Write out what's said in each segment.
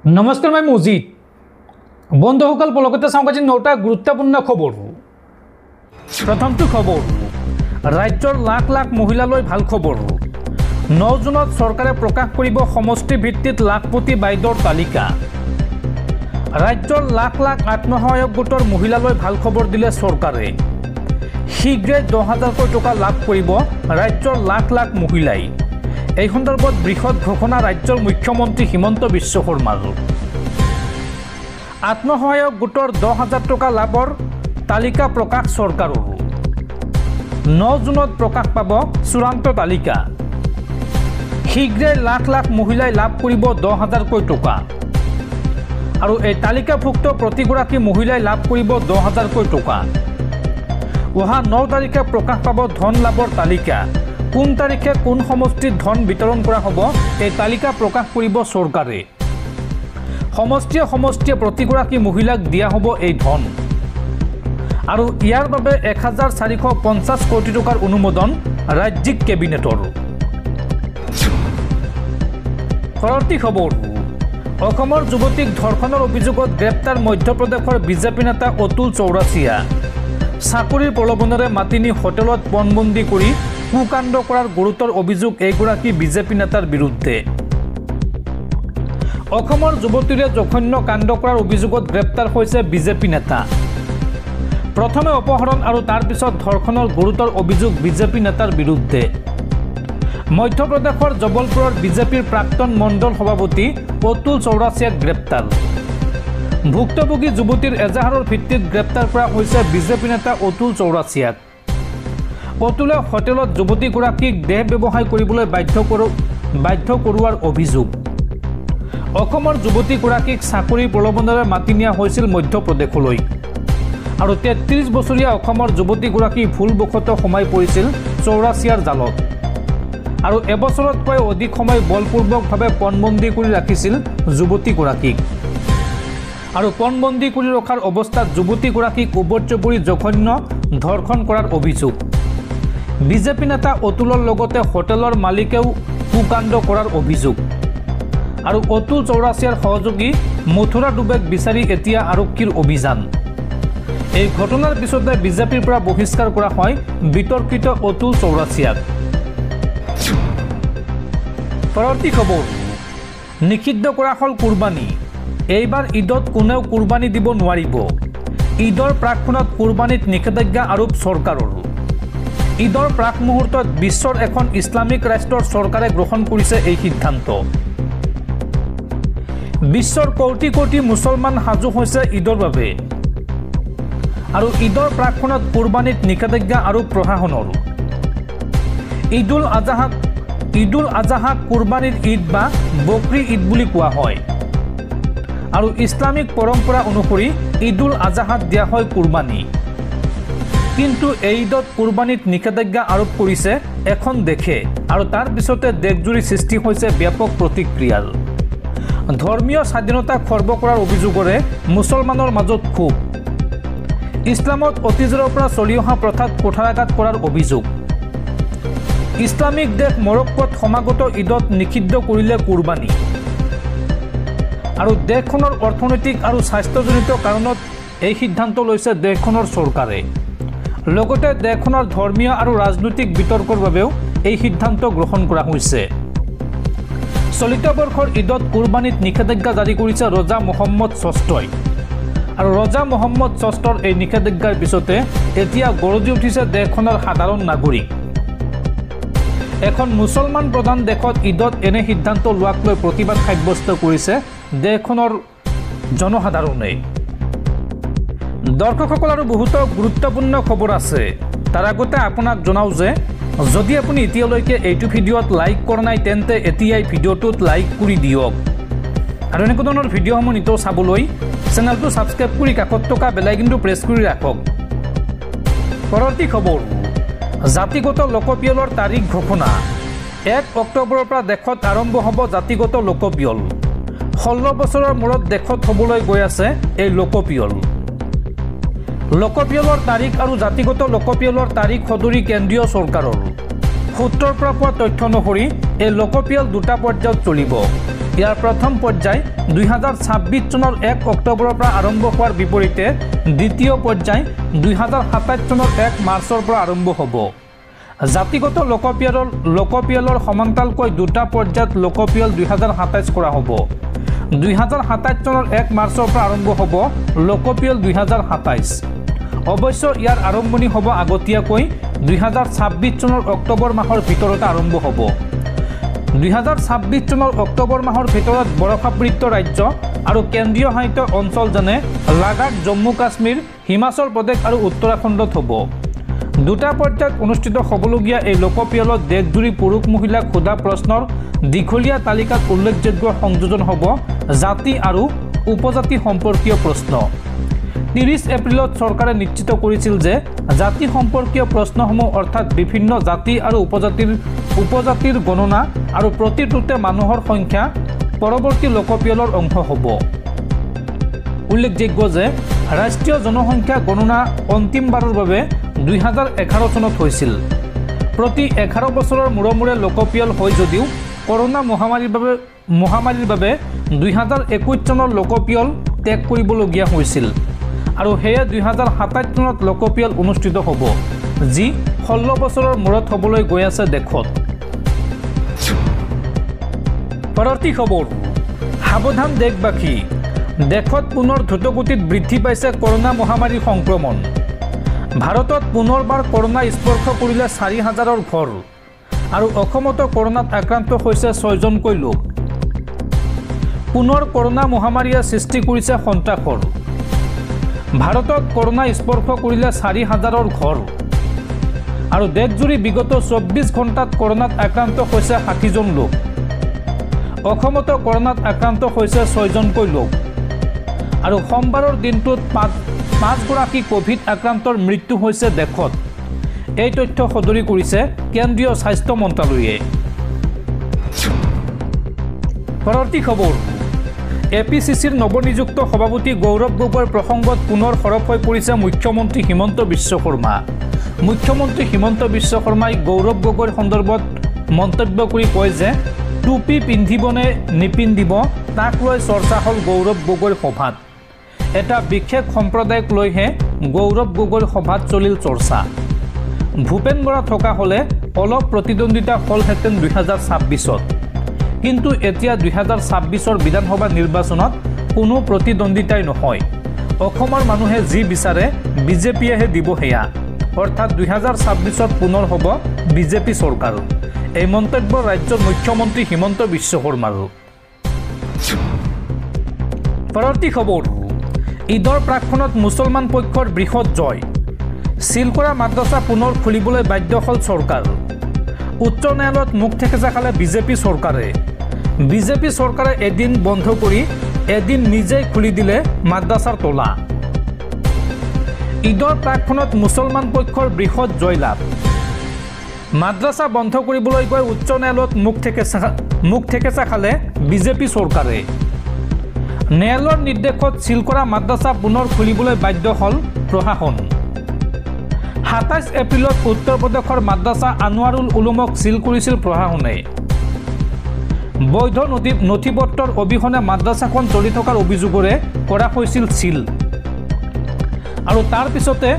नमस्कार मैं मुजिद बंधुসকল पलकते चाওঁ আজি 9টা গুৰুত্বপূৰ্ণ খবৰ। প্ৰথমটো খবৰ ৰাজ্যৰ লাখ লাখ মহিলালৈ ভাল খবৰ। 9 জুনত চৰকাৰে প্ৰকাশ কৰিব সমষ্টি ভিত্তিত লাখপতি বাইদেউৰ তালিকা। ৰাজ্যৰ লাখ লাখ আত্মসহায়ক গোটৰ মহিলালৈ ভাল খবৰ দিলে চৰকাৰে। শীঘ্ৰে 10,000 টকা লাভ কৰিব ৰাজ্যৰ লাখ লাখ মহিলাই। এই সন্দৰ্ভত বৃহৎ ঘোষণা ৰাজ্যৰ মুখ্যমন্ত্ৰী হিমন্ত বিশ্ব শৰ্মাৰ। আত্মসহায়ক গোটৰ 10,000 টকা লাভৰ তালিকা প্ৰকাশ চৰকাৰৰ। 9 জুনত প্ৰকাশ পাব চূড়ান্ত তালিকা। শীঘ্ৰে লাখ লাখ মহিলাই লাভ কৰিব 10,000 টকা। আৰু এই তালিকাভুক্ত প্ৰতিগৰাকী মহিলাই লাভ কৰিব 10,000 টকা। অহা 9 তাৰিখে প্ৰকাশ পাব ধন লাভৰ তালিকা। কোন তাৰিখে কোন সমষ্টিত ধন বিতৰণ কৰা হ'ব এই তালিকা প্ৰকাশ কৰিব চৰকাৰে। সমষ্টিয়ে প্ৰতিগৰাকী মহিলাক দিয়া হ'ব এই ধন। আৰু ইয়াৰ বাবে 1,450 কোটি টকাৰ অনুমোদন ৰাজ্যিক কেবিনেটৰ। পৰৱৰ্তী খবৰ অসমৰ যুৱতীক ধৰ্ষণৰ অভিযোগত গ্ৰেপ্তাৰ মধ্যপ্ৰদেশৰ বিজেপি নেতা অতুল চৌৰাচিয়া। চাকৰিৰ প্ৰলোভনেৰে মাতি নি হোটেলত পণবন্দী কৰি কুকাণ্ড কৰাৰ গুৰুতৰ অভিযোগ এইগৰাকী বিজেপি নেতাৰ বিৰুদ্ধে। অসমৰ যুৱতীৰে জঘন্য কাণ্ড কৰাৰ অভিযোগত গ্ৰেপ্তাৰ হৈছে বিজেপি নেতা। প্ৰথমে অপহৰণ আৰু তাৰ পিছত ধৰ্ষণৰ গুৰুতৰ অভিযোগ বিজেপি নেতাৰ বিৰুদ্ধে। মধ্যপ্ৰদেশৰ জবলপুৰৰ বিজেপিৰ প্ৰাক্তন মণ্ডল সভাপতি অতুল চৌৰাচিয়াক গ্ৰেপ্তাৰ। ভুক্তভোগী যুৱতীৰ এজাহাৰৰ ভিত্তিত গ্ৰেপ্তাৰ কৰা হৈছে বিজেপি নেতা অতুল চৌৰাচিয়াক। অতুলে হোটেলত যুৱতীগৰাকীক দেহ ব্যৱসায় কৰিবলৈ বাধ্য কৰোৱাৰ অভিযোগ। অসমৰ যুৱতীগৰাকীক চাকৰিৰ প্ৰলোভনেৰে মাতি নিয়া হৈছিল মধ্যপ্ৰদেশলৈ। আৰু 33 বছৰীয়া অসমৰ যুৱতীগৰাকী ভুলবশতঃ সোমাই পৰিছিল চৌৰাচিয়াৰ জালত। আৰু এবছৰতকৈ অধিক সময় বলপূৰ্বকভাৱে পণবন্দী কৰি ৰাখিছিল যুৱতীগৰাকীক। আৰু পণবন্দী কৰি ৰখাৰ অৱস্থাত যুৱতীগৰাকীক উভতি জঘন্য ধৰ্ষণ কৰাৰ অভিযোগ। বিজেপি নেতা অতুলৰ লগতে হোটেলৰ মালিকেও কুকাণ্ড কৰাৰ অভিযোগ। আৰু অতুল চৌৰাচিয়াৰ সহযোগী মথুৰা ডুবেক বিচাৰি এতিয়া আৰক্ষীৰ অভিযান। এই ঘটনাৰ পিছতে বিজেপিৰ পৰা বহিষ্কাৰ কৰা হয় বিতৰ্কিত অতুল চৌৰাচিয়াক। পৰৱৰ্তী খবৰ নিষিদ্ধ কৰা হ'ল কুৰবানী। এইবাৰ ঈদত কোনেও কুৰবানী দিব নোৱাৰিব। ঈদৰ প্ৰাকক্ষণত কুৰবানীত নিষেধাজ্ঞা আৰোপ চৰকাৰৰ। ঈদৰ প্ৰাক মুহূৰ্তত বিশ্বৰ এখন ইছলামিক ৰাষ্ট্ৰৰ চৰকাৰে গ্ৰহণ কৰিছে এই সিদ্ধান্ত। বিশ্বৰ কোটি কোটি মুছলমান সাজু হৈছে ঈদৰ বাবে। আৰু ঈদৰ প্ৰাকক্ষণত কুৰবানীত নিষেধাজ্ঞা আৰোপ প্ৰশাসনৰ। ঈদুল আজাহাক কুৰবানীৰ ঈদ বা বকৰী ঈদ বুলি কোৱা হয়। আৰু ইছলামিক পৰম্পৰা অনুসৰি ঈদুল আজাহাত দিয়া হয় কুৰবানী। কিন্তু এই ঈদত কুৰবানীত নিষেধাজ্ঞা আৰোপ কৰিছে এখন দেশে। আৰু তাৰ পিছতে দেশজুৰি সৃষ্টি হৈছে ব্যাপক প্ৰতিক্ৰিয়াৰ। ধৰ্মীয় স্বাধীনতা খৰ্ব কৰাৰ অভিযোগৰে মুছলমানৰ মাজত ক্ষোভ। ইছলামত অতীজৰে পৰা চলি অহা প্ৰথাত কুঠাৰাঘাত কৰাৰ অভিযোগ। ইছলামিক দেশ মৰক্কোত সমাগত ঈদত নিষিদ্ধ কৰিলে কুৰবানী। আৰু দেশখনৰ অৰ্থনৈতিক আৰু স্বাস্থ্যজনিত কাৰণত এই সিদ্ধান্ত লৈছে দেশখনৰ চৰকাৰে। লগতে দেশখনৰ ধৰ্মীয় আৰু ৰাজনৈতিক বিতৰ্কৰ বাবেও এই সিদ্ধান্ত গ্ৰহণ কৰা হৈছে। চলিত বৰ্ষৰ ঈদত কুৰবানীত নিষেধাজ্ঞা জাৰি কৰিছে ৰজা মহম্মদ ষষ্ঠই। আৰু ৰজা মহম্মদ ষষ্ঠৰ এই নিষেধাজ্ঞাৰ পিছতে এতিয়া গৰজি উঠিছে দেশখনৰ সাধাৰণ নাগৰিক। এখন মুছলমান প্ৰধান দেশত ঈদত এনে সিদ্ধান্ত লোৱাক লৈ প্ৰতিবাদ সাব্যস্ত কৰিছে দেশখনৰ জনসাধাৰণে। দৰ্শকসকল আৰু বহুতো গুৰুত্বপূৰ্ণ খবৰ আছে। তাৰ আগতে আপোনাক জনাওঁ যে যদি আপুনি এতিয়ালৈকে এইটো ভিডিঅ'ত লাইক কৰা নাই তেন্তে এতিয়াই ভিডিঅ'টোত লাইক কৰি দিয়ক। আৰু এনেকুৱা ধৰণৰ ভিডিঅ'সমূহ নিতৌ চাবলৈ চেনেলটো ছাবস্ক্ৰাইব কৰি কাষত থকা বেল আইকনটো প্ৰেছ কৰি ৰাখক। পৰৱৰ্তী খবৰ জাতিগত লোকপিয়লৰ তাৰিখ ঘোষণা। 1 অক্টোবৰৰ পৰা দেশত আৰম্ভ হ'ব জাতিগত লোকপিয়ল। 16 বছৰৰ মূৰত দেশত হ'বলৈ গৈ আছে এই লোকপিয়ল। লোকপিয়লৰ তাৰিখ আৰু জাতিগত লোকপিয়লৰ তাৰিখ সদৰি কেন্দ্ৰীয় চৰকাৰৰ। সূত্ৰৰ পৰা পোৱা তথ্য অনুসৰি এই লোকপিয়ল দুটা পৰ্যায়ত চলিব। ইয়াৰ প্ৰথম পৰ্যায় 2026 চনৰ 1 অক্টোবৰৰ পৰা আৰম্ভ হোৱাৰ বিপৰীতে দ্বিতীয় পৰ্যায় 2027 চনৰ 1 মাৰ্চৰ পৰা আৰম্ভ হ'ব। জাতিগত লোকপিয়লৰ সমান্তৰালকৈ দুটা পৰ্যায়ত লোকপিয়ল 2027 কৰা হ'ব। 2027 চনৰ 1 মাৰ্চৰ পৰা আৰম্ভ হ'ব লোকপিয়ল 2027। অৱশ্য ইয়াৰ আৰম্ভণি হ'ব আগতীয়াকৈ 2026 চনৰ অক্টোবৰ মাহৰ ভিতৰতে আৰম্ভ হ'ব। 2026 চনৰ অক্টোবৰ মাহৰ ভিতৰত বৰফাবৃত ৰাজ্য আৰু কেন্দ্ৰীয় শাসিত অঞ্চল যেনে লাডাখ, জম্মু কাশ্মীৰ, হিমাচল প্ৰদেশ আৰু উত্তৰাখণ্ডত হ'ব। দুটা পৰ্যায়ত অনুষ্ঠিত হ'বলগীয়া এই লোকপিয়লত দেশজুৰি পুৰুষ মহিলাক সোধা প্ৰশ্নৰ দীঘলীয়া তালিকাত উল্লেখযোগ্য সংযোজন হ'ব জাতি আৰু উপজাতি সম্পৰ্কীয় প্ৰশ্ন। 30 এপ্ৰিলত চৰকাৰে নিশ্চিত কৰিছিল যে জাতি সম্পৰ্কীয় প্ৰশ্নসমূহ অৰ্থাৎ বিভিন্ন জাতি আৰু উপজাতিৰ গণনা আৰু প্ৰতিটোতে মানুহৰ সংখ্যা পৰৱৰ্তী লোকপিয়লৰ অংশ হ'ব। উল্লেখযোগ্য যে ৰাষ্ট্ৰীয় জনসংখ্যা গণনা অন্তিমবাৰৰ বাবে 2011 চনত হৈছিল। প্ৰতি 11 বছৰৰ মূৰে মূৰে লোকপিয়ল হয় যদিও কৰোনা মহামাৰীৰ বাবে 2021 চনৰ লোকপিয়ল ত্যাগ কৰিবলগীয়া হৈছিল আৰু সেয়ে 2027 চনত লোকপিয়ল অনুষ্ঠিত হ'ব, যি 16 বছৰৰ মূৰত হ'বলৈ গৈ আছে দেশত। পৰৱৰ্তী খবৰ, সাৱধান দেশবাসী, দেশত পুনৰ দ্ৰুতগতিত বৃদ্ধি পাইছে কৰোনা মহামাৰীৰ সংক্ৰমণ। ভাৰতত পুনৰবাৰ কৰোনা স্পৰ্শ কৰিলে 4,000ৰ ঘৰ আৰু অসমতো কৰোনাত আক্ৰান্ত হৈছে 6জনকৈ লোক। পুনৰ কৰোনা মহামাৰীয়ে সৃষ্টি কৰিছে সন্ত্ৰাসৰ। ভাৰতত কৰোনা স্পৰ্শ কৰিলে 4,000ৰ ঘৰ আৰু দেশজুৰি বিগত 24 ঘণ্টাত কৰোনাত আক্ৰান্ত হৈছে 60জন লোক। অসমতো কৰোনাত আক্ৰান্ত হৈছে 6জনকৈ লোক আৰু সোমবাৰৰ দিনটোত 5গৰাকী কোভিড আক্ৰান্তৰ মৃত্যু হৈছে দেশত। এই তথ্য সদৰি কৰিছে কেন্দ্ৰীয় স্বাস্থ্য মন্ত্ৰালয়ে। পৰৱৰ্তী খবৰ, APCCৰ নৱনিযুক্ত সভাপতি গৌৰৱ গগৈৰ প্ৰসংগত পুনৰ সৰব হৈ পৰিছে মুখ্যমন্ত্ৰী হিমন্ত বিশ্ব শৰ্মা। মুখ্যমন্ত্ৰী হিমন্ত বিশ্ব শৰ্মাই গৌৰৱ গগৈৰ সন্দৰ্ভত মন্তব্য কৰি কয় যে টুপি পিন্ধিব নে নিপিন্ধিব তাক লৈ চৰ্চা হ'ল গৌৰৱ গগৈৰ সভাত। এটা বিশেষ সম্প্ৰদায়ক লৈহে গৌৰৱ গগৈৰ সভাত চলিল চৰ্চা। ভূপেন বৰা থকা হ'লে অলপ প্ৰতিদ্বন্দ্বিতা হ'লহেঁতেন 2026ত, কিন্তু এতিয়া 2026ৰ বিধানসভা নিৰ্বাচনত কোনো প্ৰতিদ্বন্দ্বিতাই নহয়। অসমৰ মানুহে যি বিচাৰে বিজেপিয়েহে দিব সেয়া, অৰ্থাৎ 2026ত পুনৰ হ'ব বিজেপি চৰকাৰ। এই মন্তব্য ৰাজ্যৰ মুখ্যমন্ত্ৰী হিমন্ত বিশ্ব শৰ্মাৰ। পৰৱৰ্তী খবৰ, ঈদৰ প্ৰাকক্ষণত মুছলমান পক্ষৰ বৃহৎ জয়। চিল কৰা মাদ্ৰাছা পুনৰ খুলিবলৈ বাধ্য হ'ল চৰকাৰ। উচ্চ ন্যায়ালয়ত মুখ থেকেচা খালে বিজেপি চৰকাৰে। বিজেপি চৰকাৰে এদিন বন্ধ কৰি এদিন নিজেই খুলি দিলে মাদ্ৰাছাৰ তলা। ঈদৰ প্ৰাকক্ষণত মুছলমান পক্ষৰ বৃহৎ জয়লাভ। মাদ্ৰাছা বন্ধ কৰিবলৈ গৈ উচ্চ ন্যায়ালয়ত মুখ থেকেচা খালে বিজেপি চৰকাৰে। ন্যায়ালয়ৰ নিৰ্দেশত চিল কৰা মাদ্ৰাছা পুনৰ খুলিবলৈ বাধ্য হ'ল প্ৰশাসন। 27 এপ্ৰিলত উত্তৰ প্ৰদেশৰ মাদ্ৰাছা আনোৱাৰুল উলুমক চিল কৰিছিল প্ৰশাসনে। বৈধ নথিপত্ৰৰ অবিহনে মাদ্ৰাছাখন চলি থকাৰ অভিযোগৰে কৰা হৈছিল চিল। আৰু তাৰ পিছতে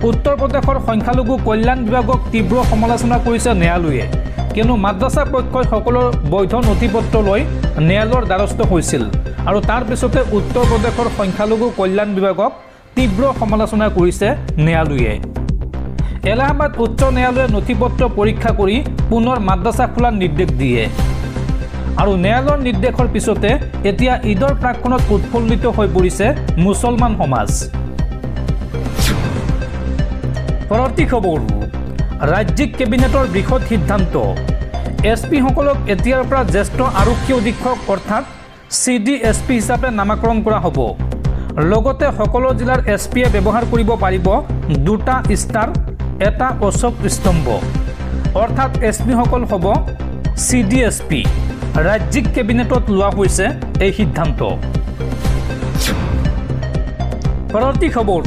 উত্তৰ প্ৰদেশৰ সংখ্যালঘু কল্যাণ বিভাগক তীব্ৰ সমালোচনা কৰিছে ন্যায়ালয়ে, কিয়নো মাদ্ৰাছা পক্ষই সকলো বৈধ নথিপত্ৰ লৈ ন্যায়ালয়ৰ দ্বাৰস্থ হৈছিল আৰু তাৰ পিছতে উত্তৰ প্ৰদেশৰ সংখ্যালঘু কল্যাণ বিভাগক তীব্ৰ সমালোচনা কৰিছে ন্যায়ালয়ে। এলাহাবাদ উচ্চ ন্যায়ালয়ে নথিপত্ৰ পৰীক্ষা কৰি পুনৰ মাদ্ৰাছা খোলাৰ নিৰ্দেশ দিয়ে আৰু ন্যায়ালয়ৰ নিৰ্দেশৰ পিছতে এতিয়া ঈদৰ প্ৰাকক্ষণত উৎফুল্লিত হৈ পৰিছে মুছলমান সমাজ। পৰৱৰ্তী খবৰ, ৰাজ্যিক কেবিনেটৰ বৃহৎ সিদ্ধান্ত। এছপিসকলক এতিয়াৰ পৰা জ্যেষ্ঠ আৰক্ষী অধীক্ষক অৰ্থাৎ CDSP হিচাপে নামাকৰণ কৰা হ'ব। লগতে সকলো জিলাৰ এছপিয়ে ব্যৱহাৰ কৰিব পাৰিব 2টা ষ্টাৰ, এটা অশোক স্তম্ভ, অৰ্থাৎ এছপিসকল হ'ব CDSP। ৰাজ্যিক কেবিনেটত লোৱা হৈছে এই সিদ্ধান্ত। পৰৱৰ্তী খবৰ,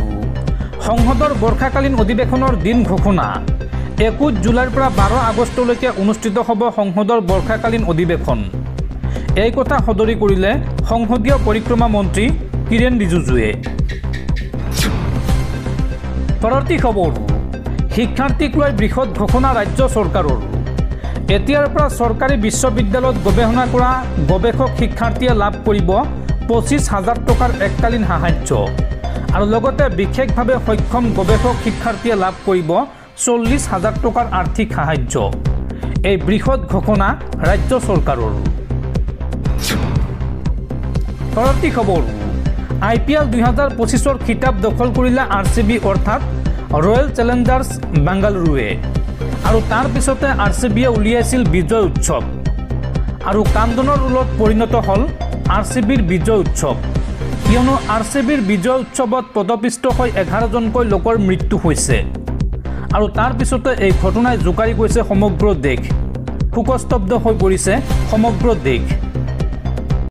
সংসদৰ বৰ্ষাকালীন অধিৱেশনৰ দিন ঘোষণা। 21 জুলাইৰ পৰা 12 আগষ্টলৈকে অনুষ্ঠিত হ'ব সংসদৰ বৰ্ষাকালীন অধিৱেশন। এই কথা সদৰি কৰিলে সংসদীয় পৰিক্ৰমা মন্ত্ৰী কিৰেণ ৰিজিজুৱে। পৰৱৰ্তী খবৰ, শিক্ষাৰ্থীক লৈ বৃহৎ ঘোষণা ৰাজ্য চৰকাৰৰ। এতিয়াৰ পৰা চৰকাৰী বিশ্ববিদ্যালয়ত গৱেষণা কৰা গৱেষক শিক্ষাৰ্থীয়ে লাভ কৰিব 25,000 টকাৰ এককালীন সাহায্য আৰু লগতে বিশেষভাৱে সক্ষম গৱেষক শিক্ষাৰ্থীয়ে লাভ কৰিব 40,000 টকাৰ আৰ্থিক সাহায্য। এই বৃহৎ ঘোষণা ৰাজ্য চৰকাৰৰ। পৰৱৰ্তী খবৰ, IPL 2025ৰ খিতাপ দখল কৰিলে RCB অৰ্থাৎ ৰয়েল চেলেঞ্জাৰ্ছ বেংগালুৰুৱে। আৰু তাৰ পিছতে RCBয়ে উলিয়াইছিল বিজয় উৎসৱ আৰু কান্দনৰ ৰোলত পৰিণত হ'ল RCBৰ বিজয় উৎসৱ, কিয়নো RCBৰ বিজয় উৎসৱত পদপিষ্ট হৈ 11জনকৈ লোকৰ মৃত্যু হৈছে। আৰু তাৰ পিছতে এই ঘটনাই জোকাৰি গৈছে সমগ্ৰ দেশ, শোকস্তব্ধ হৈ পৰিছে সমগ্ৰ দেশ।